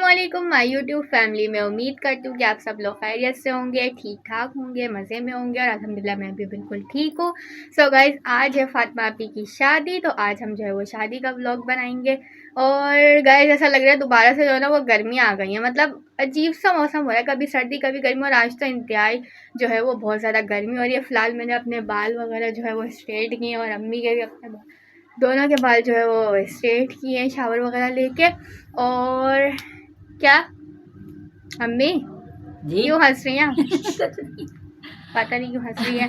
अस्सलामुअलैकुम my YouTube family में। उम्मीद करती हूँ कि आप सब लोग खैरियत से होंगे, ठीक ठाक होंगे, मज़े में होंगे और अल्हम्दुलिल्लाह मैं भी बिल्कुल ठीक हूँ। सो गाइज़, आज है फातिमा आपी की शादी, तो आज हम जो है वो शादी का व्लॉग बनाएंगे। और गाइज़ ऐसा लग रहा है दोबारा से जो है ना वो गर्मी आ गई है, मतलब अजीब सा मौसम हो रहा है, कभी सर्दी कभी गर्मी। और आज तो इंतहाई जो है वो बहुत ज़्यादा गर्मी हो रही है। फ़िलहाल मैंने अपने बाल वगैरह जो है वो स्ट्रेट किए और अम्मी के भी अपने दोनों के बाल जो है वो स्ट्रेट किए हैं शावर वगैरह लेके। और क्या अम्मी क्यों हंस रही हैं? पता नहीं क्यों हंस रही है।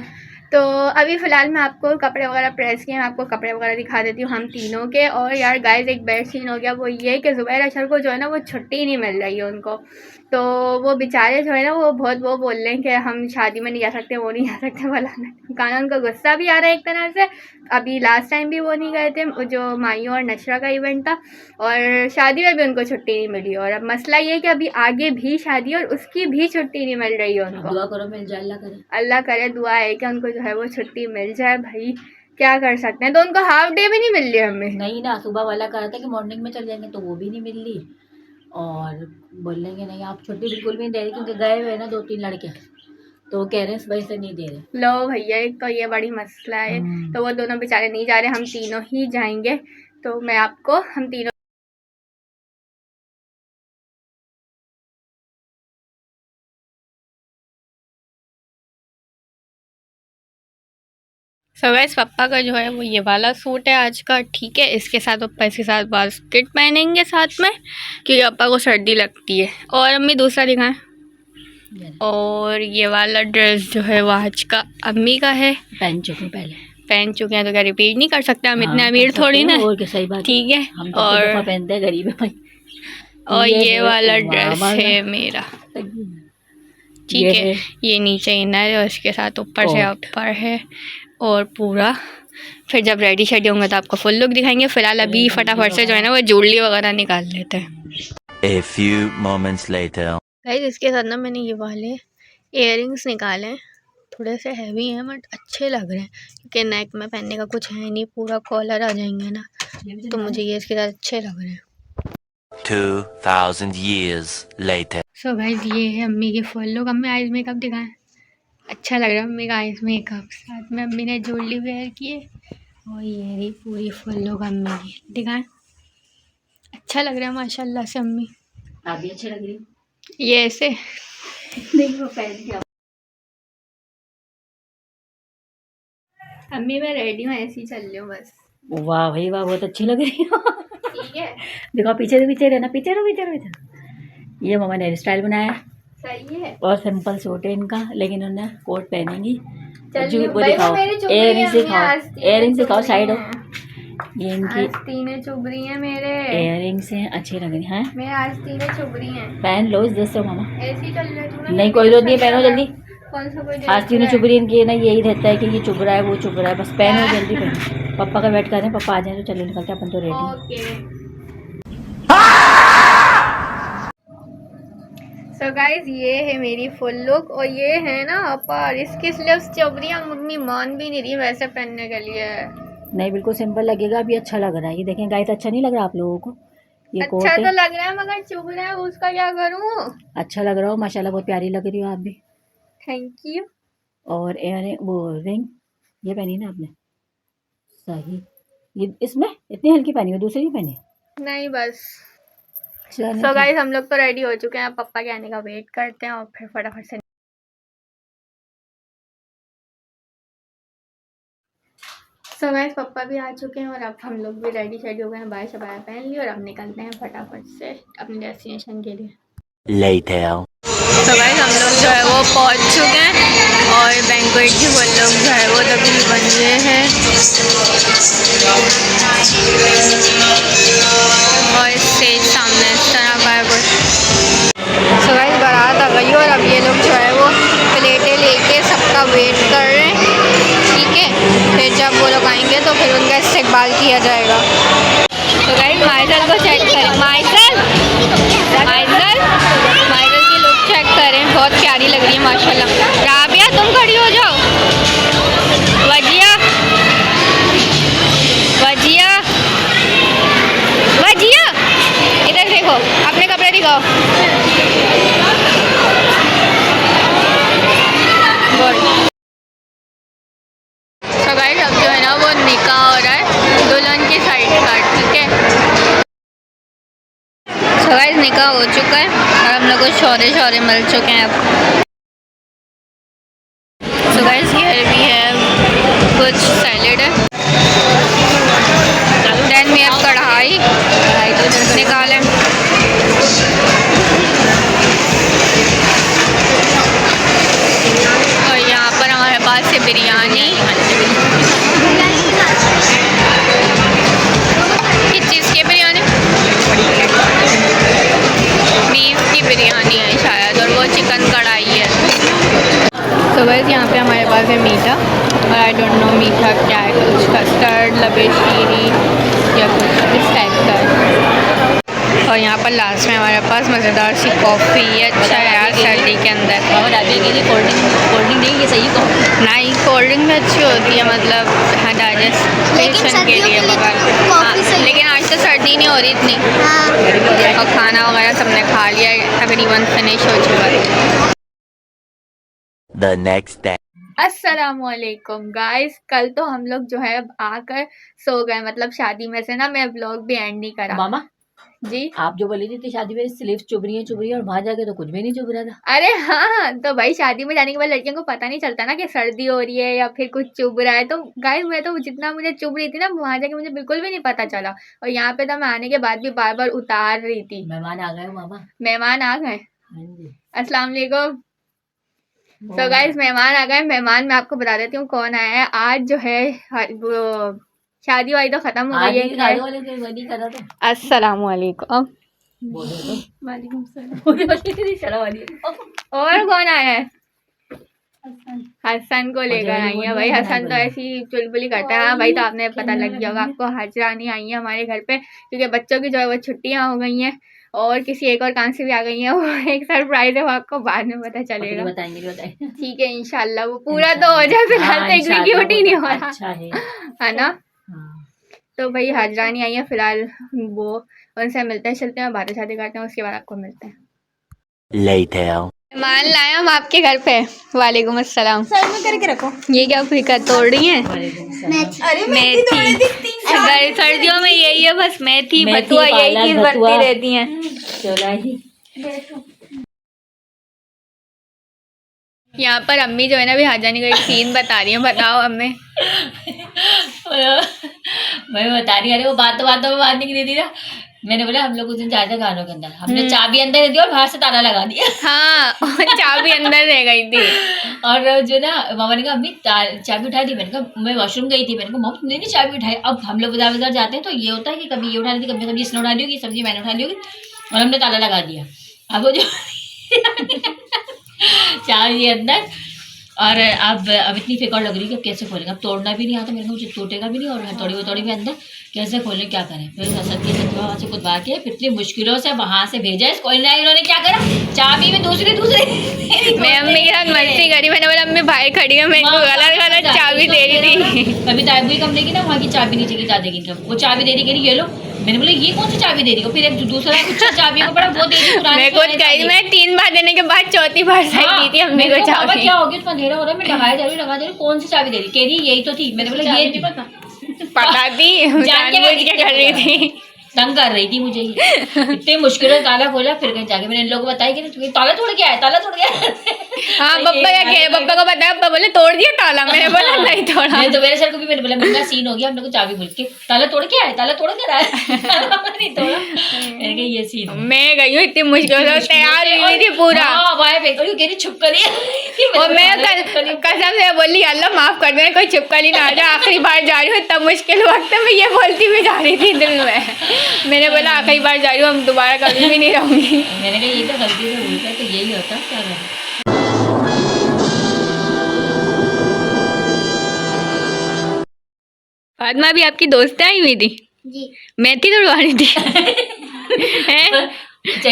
तो अभी फ़िलहाल मैं आपको कपड़े वगैरह प्रेस किए, मैं आपको कपड़े वगैरह दिखा देती हूँ हम तीनों के। और यार गाइस एक बैड सीन हो गया, वो ये कि ज़ुबैर अशर को जो है ना वो छुट्टी नहीं मिल रही है उनको। तो वो बेचारे जो है ना वो बहुत वो बोल रहे हैं कि हम शादी में नहीं जा सकते, वो नहीं जा सकते वाला गाना। उनको गुस्सा भी आ रहा है एक तरह से। अभी लास्ट टाइम भी वो नहीं गए थे, जो मायूं और नशरा का इवेंट था, और शादी में भी उनको छुट्टी नहीं मिली। और अब मसला ये है कि अभी आगे भी शादी और उसकी भी छुट्टी नहीं मिल रही है उनको। दुआ करो मिल जाए, अल्लाह करे, दुआ है कि उनको जो है वो छुट्टी मिल जाए। भाई क्या कर सकते हैं। तो उनको हाफ डे भी नहीं मिल रही हमें। नहीं ना, सुबह वाला कहा था कि मॉर्निंग में चल जाएंगे, तो वो भी नहीं मिल रही। और बोल रहे नहीं आप छुट्टी बिल्कुल भी नहीं दे रही, क्योंकि गए हुए ना 2-3 लड़के, तो कह रहे हैं सुबह से नहीं दे रहे। लो भैया, एक तो ये बड़ी मसला है। तो वो दोनों बेचारे नहीं जा रहे, हम तीनों ही जाएंगे। तो मैं आपको हम तीनों गाइस पापा का जो है वो ये वाला सूट है आज का, ठीक है। इसके साथ पापा इसके साथ बास्केट पहनेंगे साथ में, क्योंकि पापा को सर्दी लगती है। और अम्मी दूसरा दिखाएं। और ये वाला ड्रेस जो है वो आज का अम्मी का है, पहन चुके हैं, तो क्या रिपीट नहीं कर सकते हम, इतने अमीर थोड़ी ना। और सही बात, ठीक है। हम तो और दफा पहनते हैं, गरीब है भाई। और ये वाला ड्रेस है मेरा, ठीक है। ये नीचे इनर है और इसके साथ ऊपर से अपर है और पूरा। फिर जब रेडी शेडी होंगे तो आपको फुल लुक दिखाएंगे। फिलहाल अभी फटाफट से जो है ना वो ज्वेलरी वगैरह निकाल लेते हैं। A few moments later. Guys इसके साथ ना मैंने ये वाले इयररिंग्स निकाले हैं, थोड़े से हैवी हैं बट अच्छे लग रहे हैं, क्योंकि नेक में पहनने का कुछ है नहीं, पूरा कॉलर आ जाएंगे ना, तो मुझे ये इसके साथ अच्छे लग रहे हैं। 2000 years later. सो गाइस ये है अम्मी की फुल लुक। अम्मी आइज मेकअप दिखाएं, अच्छा लग रहा है अम्मी का आइज मेकअप। साथ में अम्मी ने ज्वेलरी वेयर की है और ये रही पूरी फुल लुक अम्मी की, दिखाएं। अच्छा लग रहा है माशाल्लाह से अम्मी। आप भी अच्छी लग रही हो। ये ऐसे देखो पहन के अम्मी मैं रेडी हूँ, ऐसी चल रही हूँ बस। वाह भाई वाह, बहुत अच्छी लग रही हो। ठीक है, देखो पीछे रहना, पीछे रहो। ये मम्मा ने हेयर स्टाइल बनाया, सही है। और सिंपल सूट है इनका, लेकिन उन्हें कोट पहनेंगी। वो दिखाओ, एयरिंग्स दिखाओ साइड हो। ये इनकी आस्तीनें चुभ रही हैं मेरे, एयरिंग्स हैं, अच्छी लग रही हैं। मेरे आस्तीनें चुभ रही हैं। पहन लो इस ड्रेस से मामा, ऐसी चल रही है। नहीं कोई जरूरत नहीं है, पहनो जल्दी। कौन सा कोई आस्तीनें चुभ रही है इनकी ना, यही रहता है कि ये चुभ रहा है वो चुभ रहा है, बस पहनो जल्दी पहनो। पापा का वेट कर रहे हैं, पापा आ जाए तो चलिए निकलते हैं अपन तो रेडी। ओके सो गाइज ये है मेरी फुल लुक, और ये है ना अपर, इसकी स्लीव्स चुभरियाँ मम्मी मान भी नहीं रही वैसे पहनने के लिए। नहीं बिल्कुल सिंपल लगेगा, अभी अच्छा लग रहा है। ये देखें गाइस, अच्छा नहीं लग रहा आप लोगों को? ये अच्छा कोट तो लग रहा है मगर चुभ रहा है, उसका क्या करूँ। अच्छा लग रहा हो माशाल्लाह, बहुत प्यारी लग रही हो आप भी। Thank you. और वो रिंग ये पहनी ना आपने, सही। ये इसमें इतनी हल्की पहनी हो, दूसरी नहीं पहनी? नहीं बस। सो गाइस हम लोग तो रेडी हो चुके हैं, अब पापा के आने का वेट करते हैं और फिर फटाफट से। सो गाइस पापा भी आ चुके हैं और अब हम लोग भी रेडी शेडी हो गए हैं, बाय शबाया पहन ली और अब निकलते हैं फटाफट से अपने डेस्टिनेशन के लिए। Later. सो गाइस हम लोग जो है वो पहुंच चुके हैं और बैंक्वेट की वो लोग जो है वो तकरीबन ये है, और स्टेज सामने इस तरह का है कुछ। सो गाइस बारात आ गई और अब ये लोग जो है वो प्लेटें लेके सबका वेट कर रहे हैं, ठीक है। फिर जब वो लोग आएंगे तो फिर उनका इस्तेकबाल किया जाएगा। तो गाइस माइजल को चेक करें, माइजल की लुक चेक करें, बहुत प्यारी लग रही है माशाल्लाह। राबिया तुम खड़ी हो जाओ, वजिया इधर देखो, अपने कपड़े दिखाओ। तो गाइस अब जो है ना वो निकाह हो रहा है दुल्हन की साइड का, ठीक है। तो गाइस निकाह हो चुका है और हम लोग को शौरे मिल चुके हैं अब। तो गाइस हियर वी हैव कुछ सैलेड है, देन वी हैव कढ़ाई निकालें, और यहाँ पर हमारे पास है बिरयानी। किस चीज़ की बिरयानी? बीफ की बिरयानी है शायद, और वो चिकन कढ़ाई है। तो बस यहाँ पे हमारे पास है मीठा, और आई डोंट नो मीठा क्या है, कुछ कस्टर्ड लबेशीरी या कुछ इस टाइप का है। और यहाँ पर लास्ट में हमारे पास मज़ेदार सी कॉफ़ी है। अच्छा है यार सर्दी के अंदर। और अभी के लिए कोल्ड ड्रिंक नहीं, ये सही कॉफ़ी नहीं, कोल्ड ड्रिंक में अच्छी होती है, मतलब हाँ डाइजेस्टेशन के लिए, मगर हाँ, लेकिन आज तो सर्दी नहीं हो रही इतनी। और खाना वगैरह सबने खा लिया, तकरीबन फिनिश हो चुका है। The next day. अस्सलामुअलैकुम गाइस, कल तो हम लोग जो है अब आकर सो गए, मतलब शादी में से ना मैं व्लॉग भी एंड नहीं करा। मामा जी आप जो बोली थी शादी में स्लीव चुभ रही है, और वहां जाके तो कुछ भी नहीं चुभ रहा था। अरे हाँ, तो भाई शादी में जाने के बाद लड़कियों को पता नहीं चलता ना कि सर्दी हो रही है या फिर कुछ चुभ रहा है। तो गाइस मैं तो जितना मुझे चुभ रही थी ना, वहां जाके मुझे बिल्कुल भी नहीं पता चला, और यहाँ पे तो मैं आने के बाद भी बार बार उतार रही थी। मेहमान आ गए मामा। मेहमान आ गए, हाँ जी। अस्सलाम वालेकुम। तो गाइस मेहमान आ गए। मेहमान मैं आपको बता देती हूँ कौन आया है। आज जो है वो शादी वादी तो खत्म हो गई है। अस्सलाम वालेकुम। वालेकुम सलाम। और कौन आया है? हसन को लेकर आई है भाई। हसन तो ऐसी चुलबुली करता है। हाँ भाई, तो आपने पता लग गया होगा आपको, हाजरानी आई है हमारे घर पे, क्योंकि बच्चों की जो है वो छुट्टियां हो गई हैं और किसी एक और काम से भी आ गई हैं। वो एक सरप्राइज है, वो आपको बाद में पता चलेगा। बताएंगे। ठीक है इंशाल्लाह, वो पूरा तो हो जाए, फिलहाल तो एग्जीक्यूट ही नहीं हो रहा, अच्छा है ना। हाँ। तो भाई हाजरानी आई है फिलहाल, वो उनसे मिलते हैं, बातें शादी करते हैं, उसके बाद आपको मिलते हैं। Later. मान लाए हम आपके घर पे। वालेकुम अस्सलाम। सर में करके रखो। ये क्या फिर तोड़ रही है? अरे मेथी। सर्दियों में यही है बस, मेथी बथुआ यही चीज बनती रहती है। यहाँ पर अम्मी जो है ना, अभी हाजानी का एक सीन बता रही है। बताओ अम्मी। मैं बता रही, अरे वो बातों में बात नहीं देती ना। मैंने बोला हम लोग उस दिन जाते गानों के अंदर, हमने चाबी अंदर दे दी और बाहर से ताला लगा दिया। हाँ, चाबी अंदर रह गई थी। और जो ना मामा ने कहा अम्मी चाबी उठा दी। मैंने कहा मैं वॉशरूम गई थी। मैंने कहा मामा तुमने नहीं चाबी उठाई। अब हम लोग बाजार जाते हैं तो ये होता है कि कभी ये उठा ली थी, कभी इसने उठा ली होगी, सब्जी मैंने उठा ली होगी, और हमने ताला लगा दिया। अब वो जो चाबी अंदर, और अब इतनी फिक्र लग रही है कि कैसे खोलेंगे। अब तोड़ना भी नहीं आता मेरे को, मुझे टूटेगा भी नहीं, और थोड़ी भी अंदर कैसे खोलें, क्या करें। फिर हसन के वहाँ से कुदवा के फिर इतनी मुश्किलों से वहाँ से भेजा है। इन्होंने क्या करा, चाबी में दूसरी मैं अम्मी के साथ मस्ती करी। मैंने बोला अम्मी बाहर खड़ी है, मैं इनको गलत चाबी दे रही थी। कभी ताइबुल कमरे की ना, वहाँ की चाबी नीचे की दादी की, वो चाबी दे दी, कह रही ये लो। मैंने बोला ये कौन सी चाबी दे दी? फिर एक दूसरा कुछ चाबी को पड़ा, वो दे दी पुरानी। मैं खुद गई, मैं 3 बार देने के बाद चौथी बार सही दी थी अम्मी को चाबी। क्या हो गया, इतना अंधेरा हो रहा है, मैं लगाया जा रही हूँ, कौन सी चाबी दे दी? कह रही यही तो थी। मैंने बोला ये नहीं पता थी, जानबूझ के कर रही थी, तंग कर रही थी मुझे। इतने मुश्किल से ताला खोला, फिर कहीं जाके मैंने इन लोगों को बताया कि ताला तोड़ के आया, ताला तोड़ गया। हाँ पप्पा क्या कहे, पप्पा को बताया, पप्पा बोले तोड़ दिया ताला। मैंने बोला नहीं तोड़ा। तो मेरे सर को भी मैंने बोला मेरा सीन हो गया, हम लोग को चाबी भूल के ताला तोड़ के आए, ताला तोड़ के आया, नहीं तोड़ा। मैंने कहा ये सीन। मैं गई हूँ इतनी मुश्किल से, तैयार हुई थी पूरा, छुप कर और मैं कसम से बोली अल्लाह माफ कर देना, कोई छिपकली ना आ जाए, आखिरी बार जा रही हूँ, इतना मुश्किल वक्त में ये बोलती भी जा रही थी दिल में। मैंने बोला आखिरी बार जा रही हूँ, हम दोबारा कभी भी नहीं रहूंगी। मैंने कहा ये तो गलती से भूल गया, तो यही होता क्या करें। फातिमा भी आपकी दोस्त आई हुई थी जी, मेथी तोड़वा रही थी।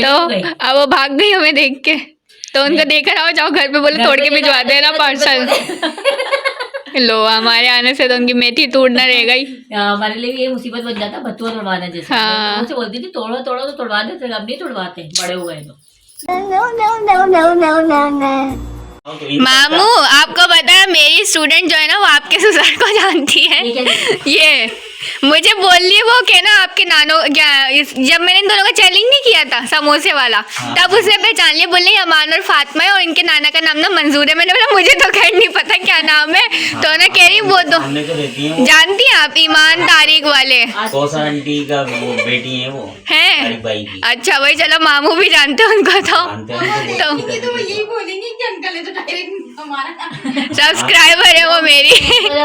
तो अब वो भाग गई हमें देख के, तो उनको देखकर आओ, जाओ घर पे बोलो तोड़ के भिजवा देना पार्सल। लो हमारे आने से तो उनकी मेथी टूटना रहेगा ही। हमारे लिए ये मुसीबत बन जाता बत्तुआ तोड़वाना जैसे। हाँ। मैं उनसे बोलती थी तोड़ो तोड़ो तो तोड़वा देते, अब नहीं तोड़वाते, बड़े हो गए तो। मामू आपको पता है मेरी स्टूडेंट जो है ना वो आपके ससुर को जानती है। ये क्या ये मुझे बोल रही वो के ना आपके नानो क्या जब मैंने इन दोनों का चैलेंज नहीं किया था समोसे वाला, तब उसने पहचान लिया, बोल रही अमान और फातिमा है और इनके नाना का नाम ना मंजूर है। मैंने बोला मुझे तो खैर नहीं पता क्या नाम है। तो ना कह रही वो तो जानती हैं आप, ईमान तारिक वाले कौसर आंटी का वो बेटी है वो हैं। भाई की। अच्छा वही, चलो मामू भी जानते हैं उनको जानते हैं तो तो यही बोलेंगे कि अंकल है तो डायरेक्ट हमारा सब्सक्राइबर है वो मेरी।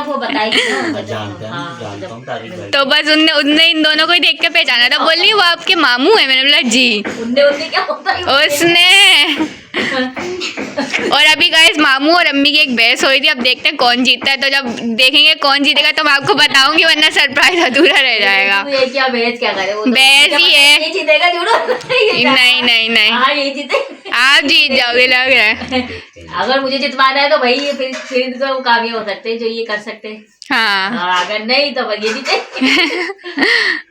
वो बताएगी ना। जानते हैं, जानता हूँ तारीख भाई। तो बस उनने इन दोनों को ही देख के पहचाना था, बोल रही वो आपके मामू है। मैंने बोला जी। उनने क्या होता है उसने और अभी गाइस मामू और अम्मी की एक बहस हो रही थी, अब देखते हैं कौन जीतता है। तो जब देखेंगे कौन जीतेगा तो मैं आपको बताऊंगी, वरना सरप्राइज अधूरा रह जाएगा। ये क्या बहस क्या करे, वो तो बहस ही है। ये जीतेगा जोड़ो। नहीं नहीं नहीं, हाँ ये जीते। आप जीत जाओगे लग रहा है। अगर मुझे जितवाना है तो भाई ये फिर तो कामयाब हो सकते हैं जो ये कर सकते हैं। हाँ और अगर नहीं तो बस ये जीते।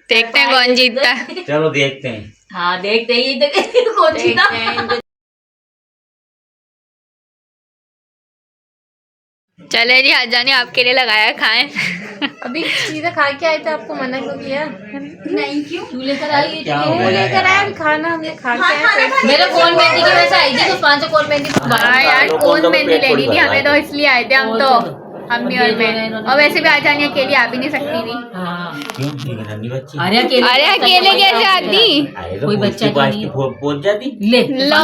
देखते हैं कौन जीतता है। चलो देखते हैं। हाँ देखते ही तो कौन जीता। चले जी, आज जाने आपके लिए लगाया, खाएं। अभी चीजें खा के आए थे, आपको मना क्यों किया? नहीं क्यों? तू लेकर आई क्या वो हो गया लेकर यार? आए खाना, हमने खा के आए थे। मेरा कौन मेहंदी की वैसे आई थी तो 5 कौन मेहंदी हाँ यार कौन मेहंदी लेनी थी हमें, तो इसलिए आए थे हम तो, अम्मी और मैं। और वैसे भी आज जाने अकेली आ भी नहीं सकती थी। हाँ क्यों एक नन्ही बच्ची? अरे अरे अकेले कैसे आती? अरे तो कोई कोई बच्चा बच्चा नहीं है। पहुंच जाती। ले लो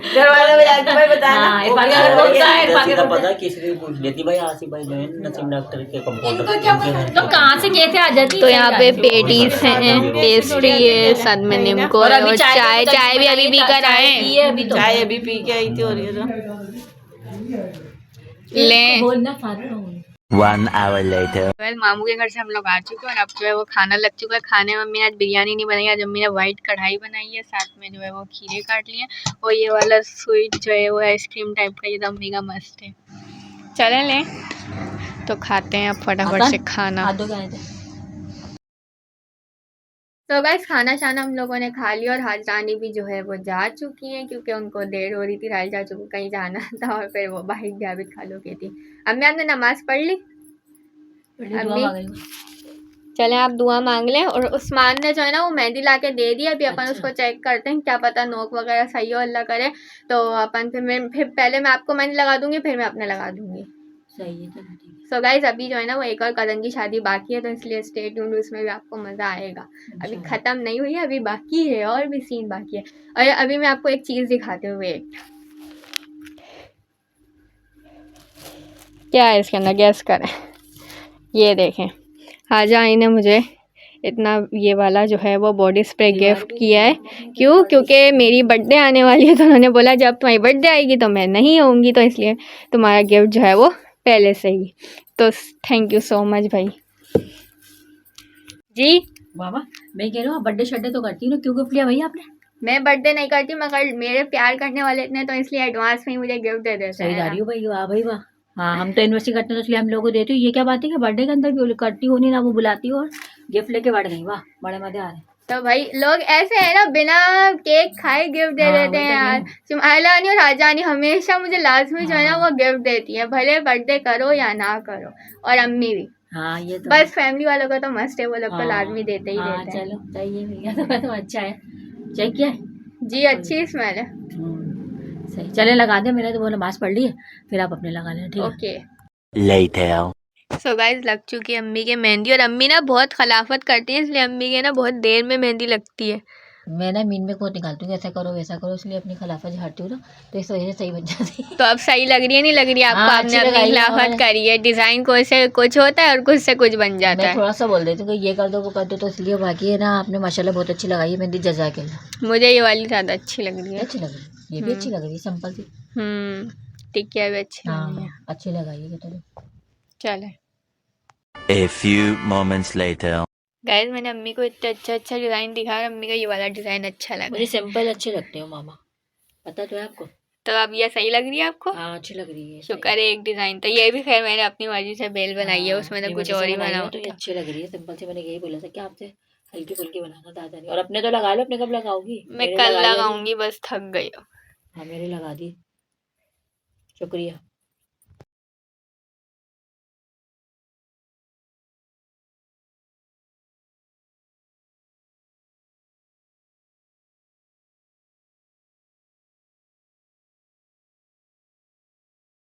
दरवाजा बजा के भाई बताना। हाँ, इरफान का कौन सा है? इरफान का पता किसी पूछ लेती भाई, आसिफ भाई जो है नसीम डॉक्टर के कंपाउंडर। तो कहाँ से कैसे आ जाती? तो यहाँ पे पेटीज हैं, पेस्ट्री है, साथ में नीमको है और चाय। चाय भी अभी पी कर आए अभी तो चाय अभी पी के आई थी और ये तो ले। बोलना फातिमा बोल। 1 hour later. वेल मामू के घर से हम लोग आ चुके हैं और अब जो है वो खाना लग चुका है। खाने में मम्मी ने आज बिरयानी नहीं बनाई, आज मम्मी ने वाइट कढ़ाई बनाई है, साथ में जो है वो खीरे काट लिए और ये वाला स्वीट जो है वो आइसक्रीम टाइप का, ये तो मम्मी का मस्त है। चले लें तो खाते हैं अब फटाफट से खाना। हाथ धो के आए थे। तो गाइस खाना शाना हम लोगों ने खा लिया और हाजरानी भी जो है वो जा चुकी हैं क्योंकि उनको देर हो रही थी, राइल जा चुकी कहीं जाना था और फिर वो बाहर जाविद खा लो की थी। अम्मी आपने नमाज पढ़ ली? अम्मी चले आप दुआ मांग लें। और उस्मान ने जो है ना वो मेहंदी ला के दे दी, अभी अपन उसको चेक करते हैं, क्या पता नोक वगैरह सही हो, अल्लाह करे। तो अपन फिर पहले मैं आपको मेहंदी लगा दूंगी, फिर मैं अपने लगा दूंगी। सही है, चलो ठीक है। सो गाइज अभी जो है ना वो एक और कज़न की शादी बाकी है, तो इसलिए स्टे ट्यून्ड, उसमें भी आपको मज़ा आएगा। अभी ख़त्म नहीं हुई है, अभी बाकी है और भी सीन बाकी है। और अभी मैं आपको एक चीज़ दिखाते हुए, क्या है इसके अंदर, गैस करें। ये देखें, हाजानी ने मुझे इतना ये वाला जो है वो बॉडी स्प्रे गिफ्ट किया है। क्यों? क्योंकि मेरी बर्थडे आने वाली है, तो उन्होंने बोला जब तुम्हारी बर्थडे आएगी तो मैं नहीं होंगी, तो इसलिए तुम्हारा गिफ्ट जो है वो पहले से ही। तो थैंक यू सो मच भाई जी। बाबा मैं कह रहा हूँ बर्थडे शर्थडे तो करती हूँ ना, क्यों गिफ्ट लिया भैया आपने? मैं बर्थडे नहीं करती, मगर मेरे प्यार करने वाले इतने, तो इसलिए एडवांस में ही मुझे गिफ्ट दे देते सही जा रही हैं। हो भाई, वाह भाई वाह। हाँ हम तो इन्वेस्टिंग करते हैं तो इसलिए हम लोगों को देती हूँ। ये क्या बात है कि बर्थडे के अंदर भी करती हो नहीं ना, वो बुलाती हो और गिफ्ट लेके बढ़ गई। वाह बड़े मजे आ रहे हैं। तो भाई लोग ऐसे है ना, बिना केक खाए गिफ्ट दे देते हैं यार। सुमाइलानी और राजानी हमेशा मुझे लाजमी जो है ना वो गिफ्ट देती है, भले बर्थडे करो या ना करो। और अम्मी भी। हाँ ये तो बस फैमिली वालों का तो मस्त है, वो लोग तो हाँ, लाजमी देते ही हाँ, देते हैं। चलो सही है, मिल गया तो अच्छा है। चेक किया है? जी अच्छी स्मेल है। सही, चले लगा दे। मेरा तो वो नमाज पढ़ ली है, फिर आप अपने लगा लेना, ठीक है? ओके। Later. सो गाइस लग चुकी है अम्मी के मेहंदी, और अम्मी ना बहुत खिलाफत करती है, इसलिए अम्मी के ना बहुत देर में मेहंदी लगती है। मैं ना मीन में को निकालती हूँ, ऐसा करो वैसा करो, इसलिए अपनी खिलाफत हटती हूँ ना, तो इस वजह से सही बन जाती है। तो अब सही लग रही है नहीं लग रही है आपको? हाँ, आपने अच्छी अपनी लगाई है खिलाफत और- करी है, डिजाइन को से कुछ होता है और कुछ से कुछ बन जाता मैं है। थोड़ा सा बोल देती हूँ कि ये कर दो वो कर दो, तो इसलिए। बाकी है ना, आपने माशाल्लाह बहुत अच्छी लगाई है मेहंदी, जज़ाकल्लाह। मुझे ये वाली ज्यादा अच्छी लग रही है। अच्छी लग रही है, ये भी अच्छी लग रही है, सिंपल सी। टिकिया भी अच्छी लग रही है। हाँ अच्छी लगाई है, चलो। चले A few moments later. Guys मैंने अम्मी को इतना अच्छा डिजाइन दिखाया, अम्मी का ये वाला डिजाइन अच्छा लगा। मुझे सिंपल अच्छे लगते हो मामा, पता तो है आपको। तो अब ये सही लग रही है आपको? हाँ अच्छी लग रही है। शुक्र है एक डिजाइन तो ये भी खैर मैंने अपनी मर्जी से बेल बनाई है, हाँ, उसमें तो अपनी कुछ मर्जी से और ही बनाई बना है तो ये होता। अच्छी लग रही है। सिंपल से मैंने यही बोला था कि आपसे हल्की फुल्की बनाना ज्यादा नहीं। और अपने तो लगा लो, अपने कब लगाओगी? मैं मेरे कल लगा लिया नहीं। लगाऊंगी, बस थक गई हूँ। हाँ मेरे लगा दी। शुक्रिया।